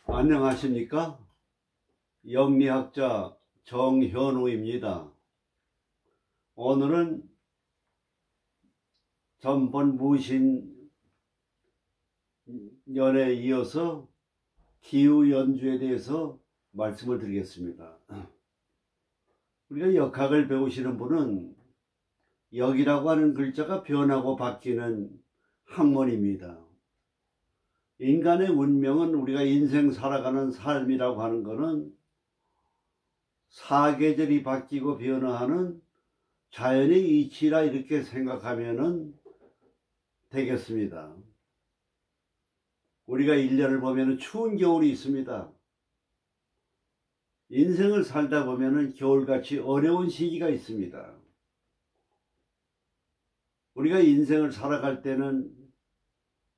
안녕하십니까? 영리학자 정현우입니다. 오늘은 전번 무신년에 이어서 기후연주에 대해서 말씀을 드리겠습니다. 우리가 역학을 배우시는 분은 역이라고 하는 글자가 변하고 바뀌는 학문입니다. 인간의 운명은, 우리가 인생 살아가는 삶이라고 하는 것은 사계절이 바뀌고 변화하는 자연의 이치라 이렇게 생각하면 되겠습니다. 우리가 1년을 보면 추운 겨울이 있습니다. 인생을 살다 보면 겨울같이 어려운 시기가 있습니다. 우리가 인생을 살아갈 때는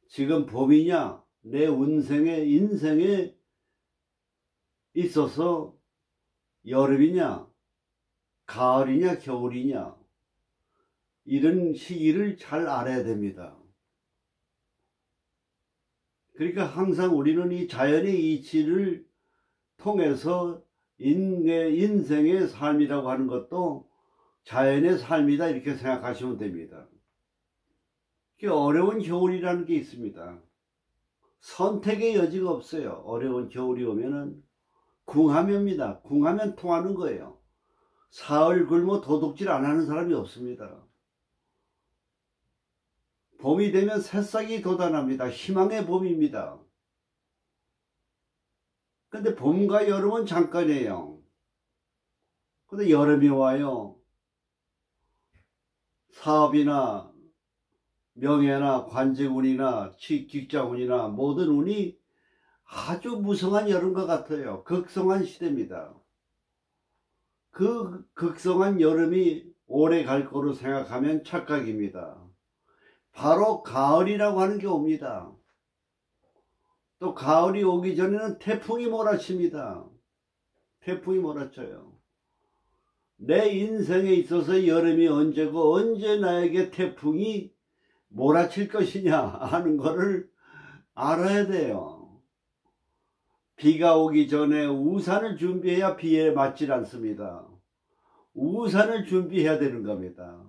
지금 봄이냐, 내 인생에 있어서 여름이냐, 가을이냐, 겨울이냐, 이런 시기를 잘 알아야 됩니다. 그러니까 항상 우리는 이 자연의 이치를 통해서 인생의 삶이라고 하는 것도 자연의 삶이다 이렇게 생각하시면 됩니다. 어려운 겨울이라는 게 있습니다. 선택의 여지가 없어요. 어려운 겨울이 오면은 궁하면입니다. 궁하면 통하는 거예요. 사흘 굶어 도둑질 안 하는 사람이 없습니다. 봄이 되면 새싹이 돋아납니다. 희망의 봄입니다. 근데 봄과 여름은 잠깐이에요. 근데 여름이 와요. 사업이나 명예나 관직운이나 직장운이나 모든 운이 아주 무성한 여름과 같아요. 극성한 시대입니다. 그 극성한 여름이 오래 갈 거로 생각하면 착각입니다. 바로 가을이라고 하는 게 옵니다. 또 가을이 오기 전에는 태풍이 몰아칩니다. 태풍이 몰아쳐요. 내 인생에 있어서 여름이 언제고 언제 나에게 태풍이 몰아칠 것이냐 하는 거를 알아야 돼요. 비가 오기 전에 우산을 준비해야 비에 맞질 않습니다. 우산을 준비해야 되는 겁니다.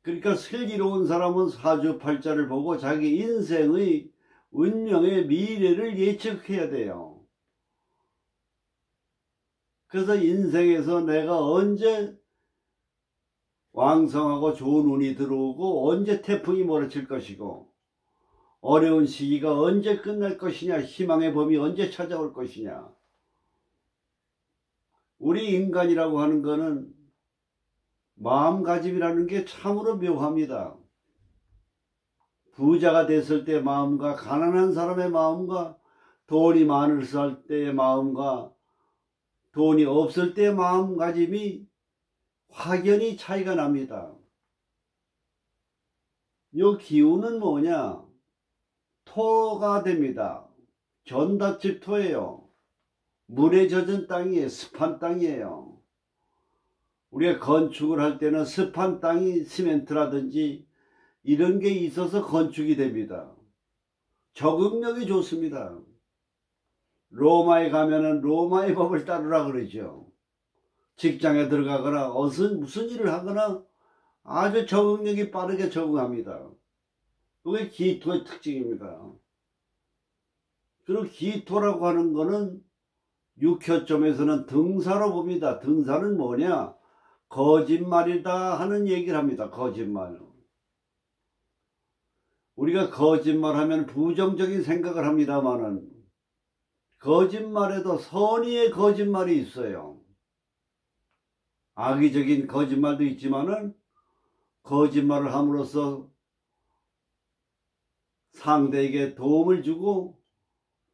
그러니까 슬기로운 사람은 사주팔자를 보고 자기 인생의 운명의 미래를 예측해야 돼요. 그래서 인생에서 내가 언제 왕성하고 좋은 운이 들어오고 언제 태풍이 몰아칠 것이고 어려운 시기가 언제 끝날 것이냐, 희망의 봄이 언제 찾아올 것이냐. 우리 인간이라고 하는 거는 마음가짐이라는 게 참으로 묘합니다. 부자가 됐을 때 마음과 가난한 사람의 마음과 돈이 많을 때의 마음과 돈이 없을 때의 마음가짐이 확연히 차이가 납니다. 이 기운은 뭐냐? 토가 됩니다. 전답집 토예요. 물에 젖은 땅이에요. 습한 땅이에요. 우리가 건축을 할 때는 습한 땅이 시멘트라든지 이런 게 있어서 건축이 됩니다. 적응력이 좋습니다. 로마에 가면은 로마의 법을 따르라 그러죠. 직장에 들어가거나 무슨 일을 하거나 아주 적응력이 빠르게 적응합니다. 그게 기토의 특징입니다. 그리고 기토라고 하는 거는 육효점에서는 등사로 봅니다. 등사는 뭐냐? 거짓말이다 하는 얘기를 합니다. 거짓말. 우리가 거짓말하면 부정적인 생각을 합니다만은 거짓말에도 선의의 거짓말이 있어요. 악의적인 거짓말도 있지만은 거짓말을 함으로써 상대에게 도움을 주고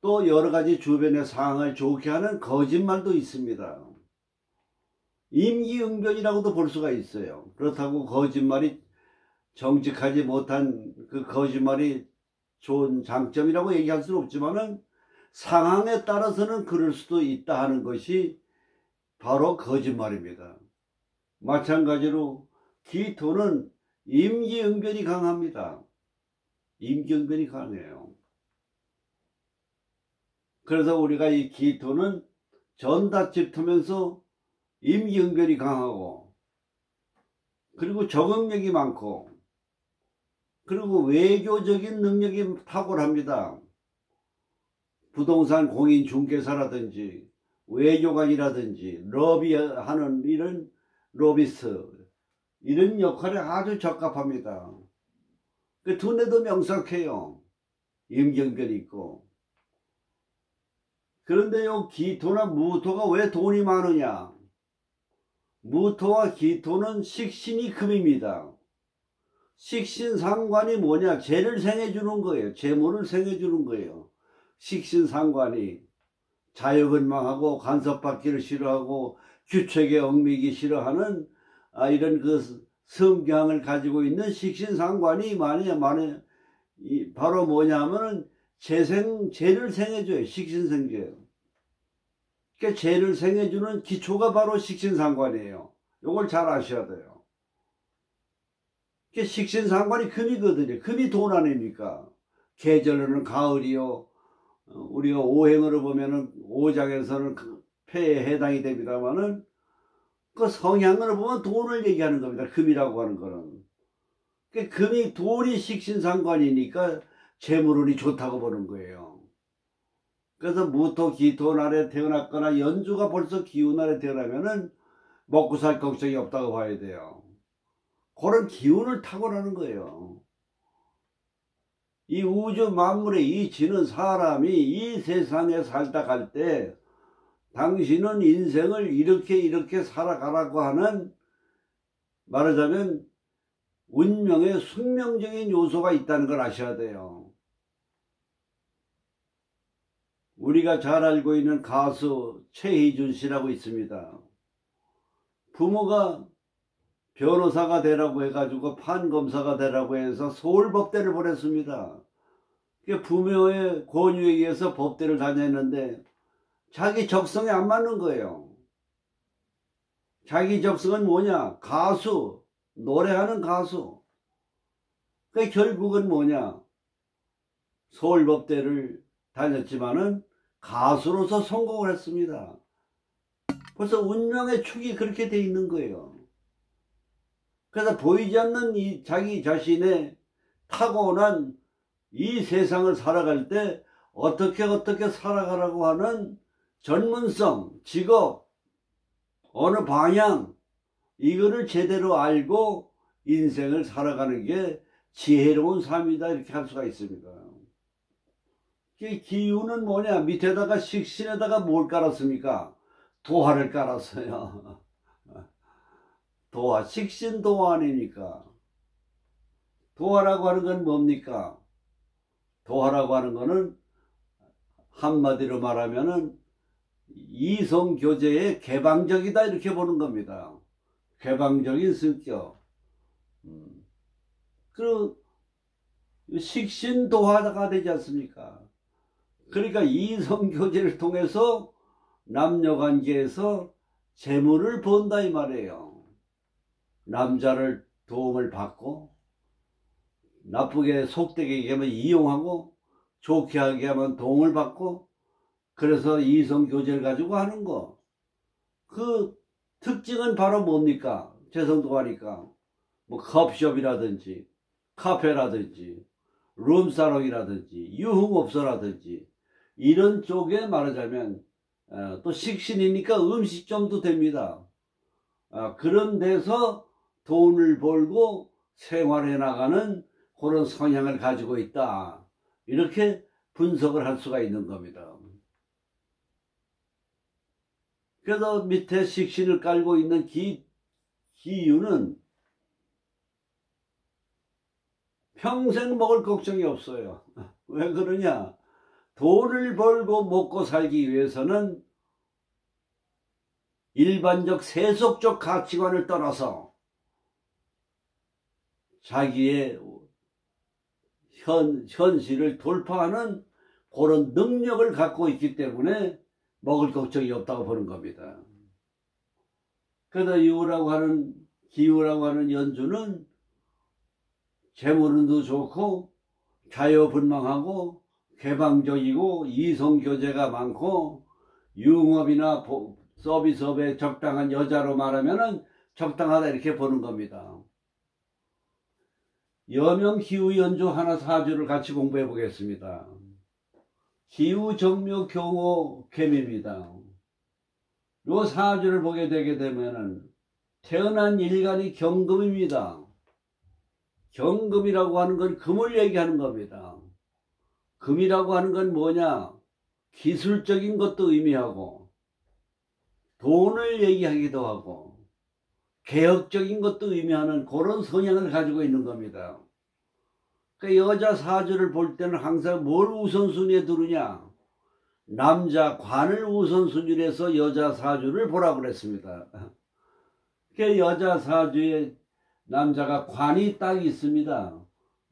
또 여러 가지 주변의 상황을 좋게 하는 거짓말도 있습니다. 임기응변이라고도 볼 수가 있어요. 그렇다고 거짓말이 정직하지 못한 그 거짓말이 좋은 장점이라고 얘기할 수는 없지만은 상황에 따라서는 그럴 수도 있다 하는 것이 바로 거짓말입니다. 마찬가지로 기토는 임기응변이 강합니다. 임경변이 강해요. 그래서 우리가 이 기토는 전다집토면서 임경변이 강하고, 그리고 적응력이 많고, 그리고 외교적인 능력이 탁월합니다. 부동산 공인 중개사라든지 외교관이라든지 러비하는 이런 로비스트, 이런 역할에 아주 적합합니다. 그 두뇌도 명석해요. 임경변이 있고. 그런데 요 기토나 무토가 왜 돈이 많으냐? 무토와 기토는 식신이 금입니다. 식신상관이 뭐냐? 재를 생해주는 거예요. 재물을 생해주는 거예요. 식신상관이 자유분방하고 간섭받기를 싫어하고 규칙에 얽매이기 싫어하는 이런 그 성향을 가지고 있는 식신상관이 바로 뭐냐면은 재를 생해줘요. 식신생죄. 그러니까 재를 생해주는 기초가 바로 식신상관이에요. 요걸 잘 아셔야 돼요. 그러니까 식신상관이 금이거든요. 금이 돈 아닙니까? 계절로는 가을이요. 우리가 오행으로 보면은 오장에서는 폐에 해당이 됩니다만은 그 성향으로 보면 돈을 얘기하는 겁니다. 금이라고 하는 거는. 그러니까 금이 돈이 식신상관이니까 재물운이 좋다고 보는 거예요. 그래서 무토, 기토 날에 태어났거나 연주가 벌써 기운 날에 태어나면은 먹고 살 걱정이 없다고 봐야 돼요. 그런 기운을 타고나는 거예요. 이 우주 만물의 이 지는 사람이 이 세상에 살다 갈 때 당신은 인생을 이렇게 살아가라고 하는, 말하자면 운명의 숙명적인 요소가 있다는 걸 아셔야 돼요. 우리가 잘 알고 있는 가수 최희준 씨라고 있습니다. 부모가 변호사가 되라고 해가지고 판검사가 되라고 해서 서울법대를 보냈습니다. 부모의 권유에 의해서 법대를 다녔는데 자기 적성에 안 맞는 거예요. 자기 적성은 뭐냐? 가수, 노래하는 가수. 결국은 뭐냐? 서울법대를 다녔지만은 가수로서 성공을 했습니다. 벌써 운명의 축이 그렇게 돼 있는 거예요. 그래서 보이지 않는 이 자기 자신의 타고난 이 세상을 살아갈 때 어떻게 살아가라고 하는 전문성, 직업, 어느 방향, 이거를 제대로 알고 인생을 살아가는 게 지혜로운 삶이다, 이렇게 할 수가 있습니다. 기운은 뭐냐? 밑에다가 식신에다가 뭘 깔았습니까? 도화를 깔았어요. 도화, 식신 도화 아닙니까? 도화라고 하는 건 뭡니까? 도화라고 하는 거는 한마디로 말하면은 이성교제의 개방적이다, 이렇게 보는 겁니다. 개방적인 성격. 그리고 식신도화가 되지 않습니까? 그러니까 이성교제를 통해서 남녀관계에서 재물을 번다, 이 말이에요. 남자를 도움을 받고, 나쁘게 속되게 하면 이용하고, 좋게 하게 하면 도움을 받고, 그래서 이성교제를 가지고 하는 거. 그 특징은 바로 뭡니까? 재성도화니까. 뭐 컵숍이라든지 카페라든지 룸사롱이라든지 유흥업소라든지 이런 쪽에 말하자면 또 식신이니까 음식점도 됩니다. 그런 데서 돈을 벌고 생활해 나가는 그런 성향을 가지고 있다, 이렇게 분석을 할 수가 있는 겁니다. 그래서 밑에 식신을 깔고 있는 기유는 평생 먹을 걱정이 없어요. 왜 그러냐? 돈을 벌고 먹고 살기 위해서는 일반적 세속적 가치관을 떠나서 자기의 현실을 돌파하는 그런 능력을 갖고 있기 때문에 먹을 걱정이 없다고 보는 겁니다. 그래서 기우라고 하는 연주는 재물운도 좋고 자유분방하고 개방적이고 이성교제가 많고 유흥업이나 서비스업에 적당한 여자로 말하면은 적당하다 이렇게 보는 겁니다. 여명 기후연조 하나 사주를 같이 공부해 보겠습니다. 기후 정묘 경호 개미입니다. 요 사주를 보게 되게 되면은 태어난 일간이 경금입니다. 경금이라고 하는 건 금을 얘기하는 겁니다. 금이라고 하는 건 뭐냐? 기술적인 것도 의미하고 돈을 얘기하기도 하고 개혁적인 것도 의미하는 그런 성향을 가지고 있는 겁니다. 그러니까 여자 사주를 볼 때는 항상 뭘 우선순위에 두느냐? 남자 관을 우선순위로 해서 여자 사주를 보라고 그랬습니다. 그러니까 여자 사주에 남자가 관이 딱 있습니다.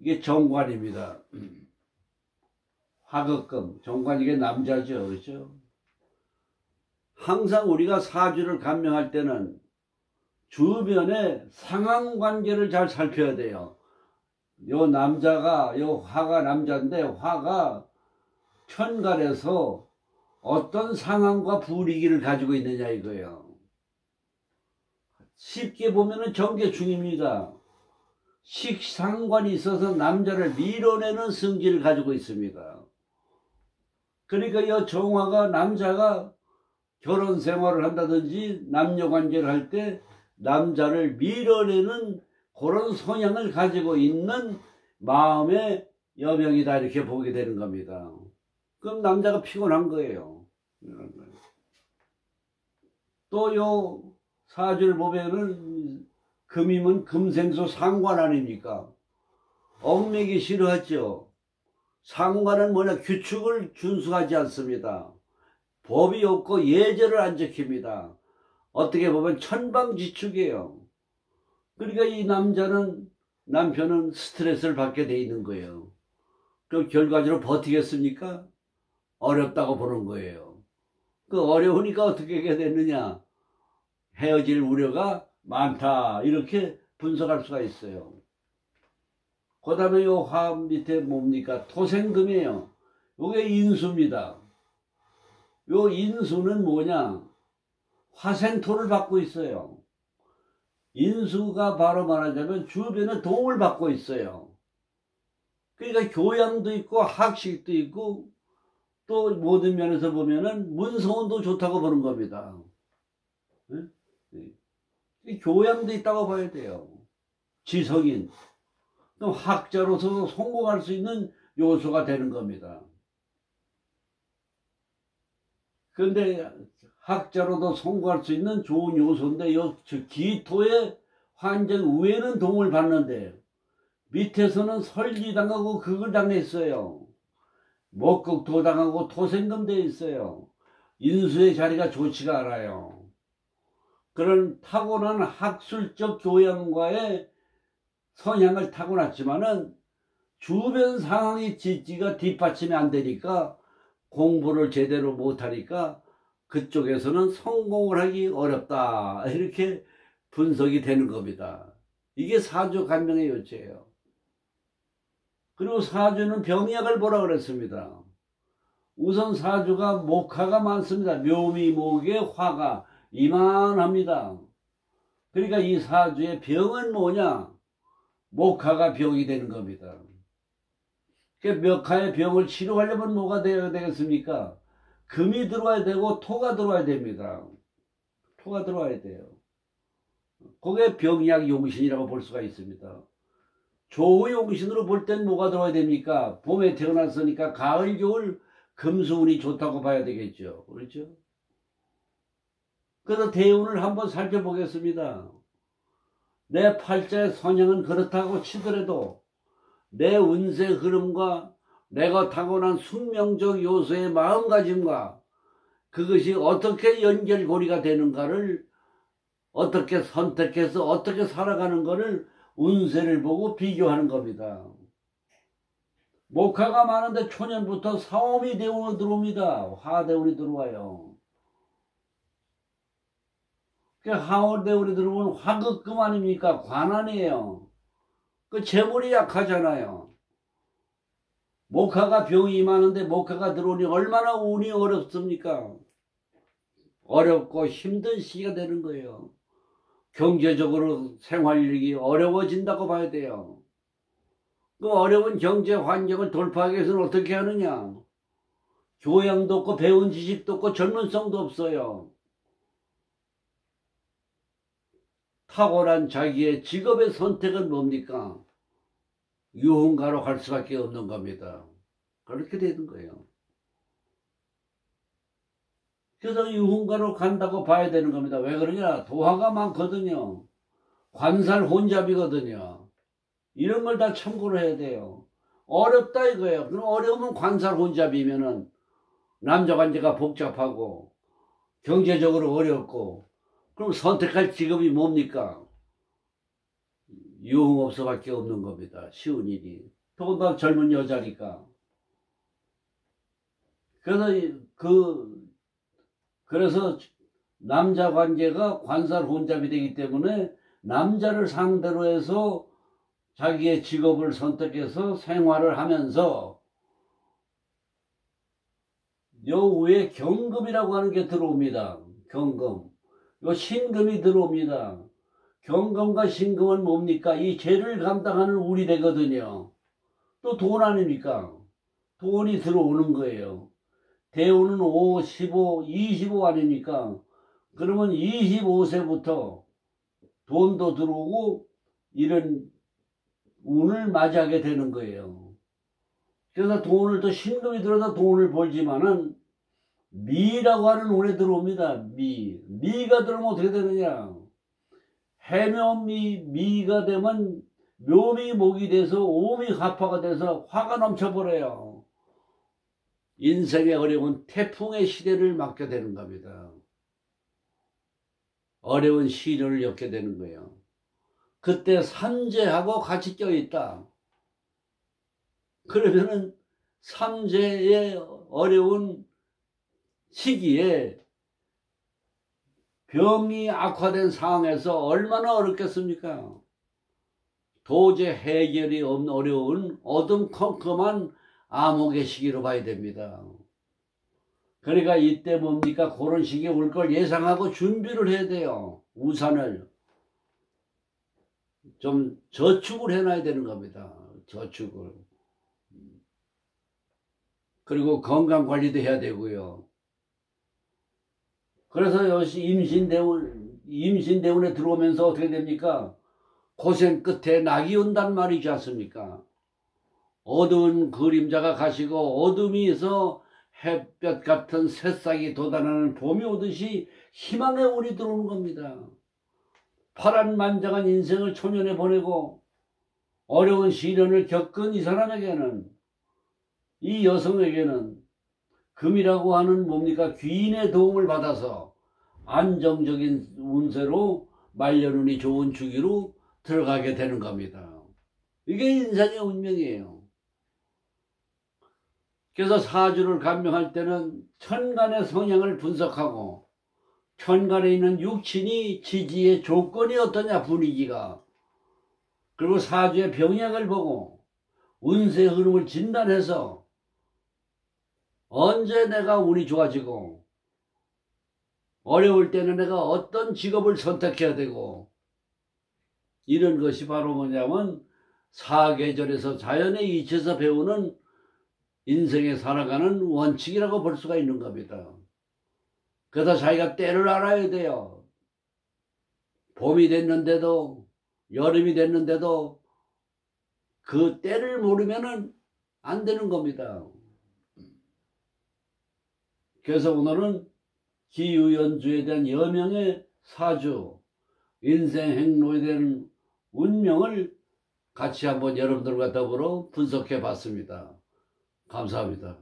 이게 정관입니다. 화극금, 정관 이게 남자죠. 그렇죠? 항상 우리가 사주를 감명할 때는 주변의 상황관계를 잘 살펴야 돼요. 요 남자가, 요 화가 남자인데 화가 편갈에서 어떤 상황과 분위기를 가지고 있느냐 이거예요. 쉽게 보면은 정계충입니다. 식상관이 있어서 남자를 밀어내는 성질을 가지고 있습니다. 그러니까 이 정화가 남자가 결혼 생활을 한다든지 남녀 관계를 할 때 남자를 밀어내는 그런 성향을 가지고 있는 마음의 여명이다 이렇게 보게 되는 겁니다. 그럼 남자가 피곤한 거예요. 또 요 사주를 보면은 금이면 금생수 상관 아닙니까? 얽매기 싫어하죠. 상관은 뭐냐? 규칙을 준수하지 않습니다. 법이 없고 예절을 안 지킵니다. 어떻게 보면 천방지축이에요. 그러니까 이 남편은 스트레스를 받게 돼 있는 거예요. 그럼 결과적으로 버티겠습니까? 어렵다고 보는 거예요. 그 어려우니까 어떻게 하게 됐느냐? 헤어질 우려가 많다 이렇게 분석할 수가 있어요. 그 다음에 요 화 밑에 뭡니까? 토생금이에요. 요게 인수입니다. 요 인수는 뭐냐? 화생토를 받고 있어요. 인수가 바로 말하자면 주변에 도움을 받고 있어요. 그러니까 교양도 있고 학식도 있고 또 모든 면에서 보면은 문서운도 좋다고 보는 겁니다. 교양도 있다고 봐야 돼요. 지성인. 그럼 학자로서 성공할 수 있는 요소가 되는 겁니다. 그런데 학자로도 성공할 수 있는 좋은 요소인데 기토의 환경 위에는 도움을 받는데 밑에서는 설리당하고 극을 당했어요. 목극도 당하고 토생금 되어 있어요. 인수의 자리가 좋지가 않아요. 그런 타고난 학술적 교양과의 성향을 타고났지만은 주변 상황이 지지가 뒷받침이 안 되니까 공부를 제대로 못하니까 그쪽에서는 성공을 하기 어렵다 이렇게 분석이 되는 겁니다. 이게 사주 간명의 요체예요. 그리고 사주는 병약을 보라 그랬습니다. 우선 사주가 목화가 많습니다. 묘미목의 화가 이만합니다. 그러니까 이 사주의 병은 뭐냐? 목화가 병이 되는 겁니다. 목화의 병을 치료하려면 뭐가 되어야 되겠습니까? 금이 들어와야 되고 토가 들어와야 됩니다. 토가 들어와야 돼요. 그게 병약 용신이라고 볼 수가 있습니다. 조후 용신으로 볼 땐 뭐가 들어와야 됩니까? 봄에 태어났으니까 가을 겨울 금수운이 좋다고 봐야 되겠죠. 그렇죠? 그래서 대운을 한번 살펴보겠습니다. 내 팔자의 성향은 그렇다고 치더라도 내 운세 흐름과 내가 타고난 숙명적 요소의 마음가짐과 그것이 어떻게 연결고리가 되는가를 어떻게 선택해서 어떻게 살아가는 것을 운세를 보고 비교하는 겁니다. 목화가 많은데 초년부터 사오미 대운이 들어옵니다. 화대운이 들어와요. 화대운이 들어오면 화극금 아닙니까? 관한이에요. 그 재물이 약하잖아요. 목화가 병이 많은데 목화가 들어오니 얼마나 운이 어렵습니까? 어렵고 힘든 시기가 되는 거예요. 경제적으로 생활력이 어려워진다고 봐야 돼요. 그 어려운 경제 환경을 돌파하기 위해서는 어떻게 하느냐? 교양도 없고 배운 지식도 없고 전문성도 없어요. 탁월한 자기의 직업의 선택은 뭡니까? 유흥가로 갈 수밖에 없는 겁니다. 그렇게 되는 거예요. 그래서 유흥가로 간다고 봐야 되는 겁니다. 왜 그러냐? 도화가 많거든요. 관살 혼잡이거든요. 이런 걸 다 참고를 해야 돼요. 어렵다 이거예요. 그럼 어려우면 관살 혼잡이면은 남자 관계가 복잡하고 경제적으로 어렵고 그럼 선택할 직업이 뭡니까? 유흥업소밖에 없는 겁니다. 쉬운 일이. 더군다나 젊은 여자니까. 그래서 남자 관계가 관살 혼잡이 되기 때문에 남자를 상대로 해서 자기의 직업을 선택해서 생활을 하면서 요 위에 경금이라고 하는 게 들어옵니다. 경금. 요 신금이 들어옵니다. 경금과 신금은 뭡니까? 이 죄를 감당하는 운이 되거든요. 또 돈 아닙니까? 돈이 들어오는 거예요. 대운은 5, 15, 25 아닙니까? 그러면 25세부터 돈도 들어오고 이런 운을 맞이하게 되는 거예요. 그래서 돈을 또 신금이 들어서 돈을 벌지만은 미라고 하는 운에 들어옵니다. 미가 들어오면 어떻게 되느냐? 해묘미가 되면 묘미목이 돼서 오미화파가 돼서 화가 넘쳐버려요. 인생의 어려운 태풍의 시대를 맞게 되는 겁니다. 어려운 시련을 겪게 되는 거예요. 그때 삼재하고 같이 껴있다. 그러면은 삼재의 어려운 시기에 병이 악화된 상황에서 얼마나 어렵겠습니까? 도저히 해결이 없는 어려운 어둠컴컴한 암흑의 시기로 봐야 됩니다. 그러니까 이때 뭡니까? 그런 시기에 올 걸 예상하고 준비를 해야 돼요. 우산을 좀 저축을 해놔야 되는 겁니다. 저축을. 그리고 건강관리도 해야 되고요. 그래서 역시 임신대운에 들어오면서 어떻게 됩니까? 고생 끝에 낙이 온단 말이지 않습니까? 어두운 그림자가 가시고 어둠이서 햇볕 같은 새싹이 돋아나는 봄이 오듯이 희망의 운이 들어오는 겁니다. 파란만장한 인생을 초년에 보내고 어려운 시련을 겪은 이 사람에게는, 이 여성에게는 금이라고 하는 뭡니까? 귀인의 도움을 받아서 안정적인 운세로 말년운이 좋은 주기로 들어가게 되는 겁니다. 이게 인생의 운명이에요. 그래서 사주를 감명할 때는 천간의 성향을 분석하고 천간에 있는 육친이 지지의 조건이 어떠냐, 분위기가. 그리고 사주의 병약을 보고 운세 흐름을 진단해서 언제 내가 운이 좋아지고 어려울 때는 내가 어떤 직업을 선택해야 되고, 이런 것이 바로 뭐냐면 사계절에서 자연에 이치해서 배우는 인생에 살아가는 원칙이라고 볼 수가 있는 겁니다. 그래서 자기가 때를 알아야 돼요. 봄이 됐는데도 여름이 됐는데도 그 때를 모르면은 안 되는 겁니다. 그래서 오늘은 기유연주에 대한 여명의 사주, 인생 행로에 대한 운명을 같이 한번 여러분들과 더불어 분석해 봤습니다. 감사합니다.